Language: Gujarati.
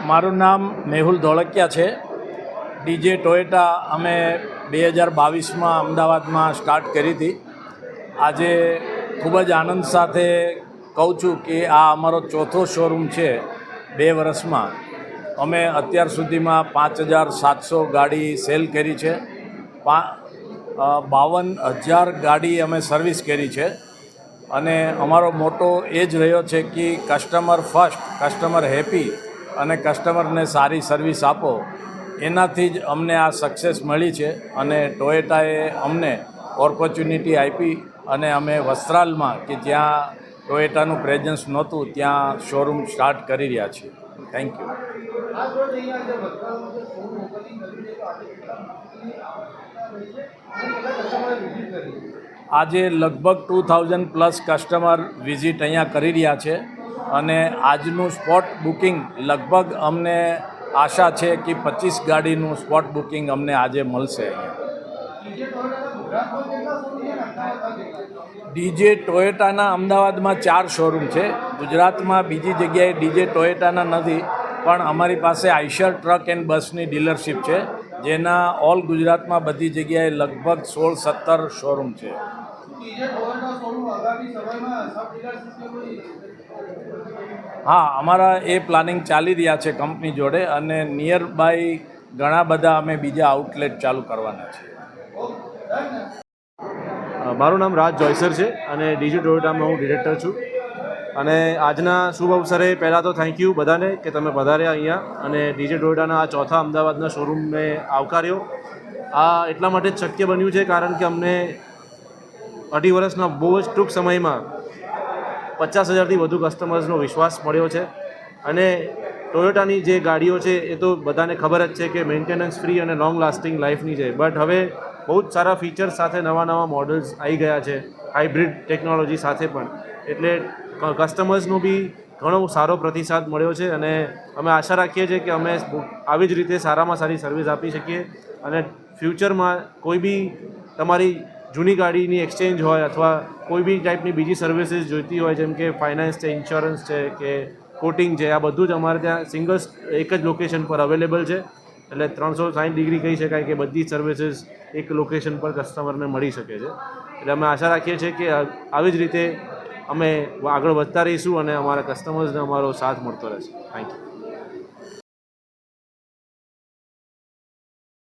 મારું નામ મેહુલ ધોળકિયા છે. ડીજે ટોયોટા અમે 2022માં અમદાવાદમાં સ્ટાર્ટ કરી હતી. આજે ખૂબ જ આનંદ સાથે કહું છું કે આ અમારો ચોથો શોરૂમ છે 2 વર્ષમાં. અમે અત્યાર સુધીમાં 5,700 ગાડી સેલ કરી છે. 52,000 ગાડી અમે સર્વિસ કરી છે. અને અમારો મોટો એ જ રહ્યો છે કે કસ્ટમર ફર્સ્ટ, કસ્ટમર હેપી અને કસ્ટમરને સારી સર્વિસ આપો. એનાથી જ અમને આ સક્સેસ મળી છે. અને ટોયોટાએ અમને ઓપોર્ચ્યુનિટી આપી અને અમે વસ્ત્રાલમાં, કે જ્યાં ટોયોટાનું પ્રેઝન્સ નહોતું, ત્યાં શોરૂમ સ્ટાર્ટ કરી રહ્યા છીએ. Thank you. આજે લગભગ 2000+ કસ્ટમર વિઝિટ અહીંયા કરી રહ્યા છે. અને આજનું સ્પોટ બુકિંગ લગભગ અમને આશા છે કે 25 ગાડીનું સ્પોટ બુકિંગ અમને આજે મળશે. ડીજે ટોયોટાના અમદાવાદમાં 4 શોરૂમ છે. ગુજરાતમાં બીજી જગ્યાએ ડીજે ટોયોટાના નથી, પણ અમારી પાસે આઈશર ટ્રક એન્ડ બસની ડીલરશીપ છે, જેના ઓલ ગુજરાતમાં બધી જગ્યાએ લગભગ 16-17 શોરૂમ છે. હા, અમારા એ પ્લાનિંગ ચાલી રહ્યા છે કંપની જોડે, અને નિયર બાય ઘણા બધા અમે બીજા આઉટલેટ ચાલુ કરવાના છીએ. મારું નામ રાજ જોયસર છે અને ડીજે ટોયોટામાં હું ડિરેક્ટર છું. અને આજના શુભ અવસરે પહેલાં તો થેન્ક યુ બધાને કે તમે પધાર્યા અહીંયા અને ડીજે ટોયોટાના આ ચોથા અમદાવાદના શોરૂમને આવકાર્યો. આ એટલા માટે જ શક્ય બન્યું છે કારણ કે અમને 2.5 વર્ષના બહુ જ ટૂંક સમયમાં 50,000થી વધુ કસ્ટમર્સનો વિશ્વાસ મળ્યો છે. અને ટોયોટાની જે ગાડીઓ છે એ તો બધાને ખબર જ છે કે મેન્ટેનન્સ ફ્રી અને લોંગ લાસ્ટિંગ લાઈફની છે. બટ હવે બહુ જ સારા ફીચર્સ સાથે નવા મોડલ્સ આવી ગયા છે, હાઇબ્રિડ ટેકનોલોજી સાથે પણ. એટલે કસ્ટમર્સનો બી ઘણો સારો પ્રતિસાદ મળ્યો છે. અને અમે આશા રાખીએ છીએ કે અમે આવી જ રીતે સારામાં સારી સર્વિસ આપી શકીએ. અને ફ્યુચરમાં કોઈ બી તમારી જૂની ગાડીની એક્સચેન્જ હોય અથવા કોઈ બી ટાઈપની બીજી સર્વિસીસ જોઈતી હોય, જેમ કે ફાઇનાન્સ છે, ઇન્સ્યોરન્સ છે કે કોટિંગ છે, આ બધું જ અમારે ત્યાં એક જ લોકેશન પર અવેલેબલ છે. એટલે 360 ડિગ્રી કહી શકાય કે બધી સર્વિસીસ એક લોકેશન પર કસ્ટમરને મળી શકે છે. એટલે અમે આશા રાખીએ છીએ કે આવી જ રીતે અમે આગળ વધતા રહીશું અને અમારા કસ્ટમર્સને અમારો સાથ મળતો રહેશે. Thank you.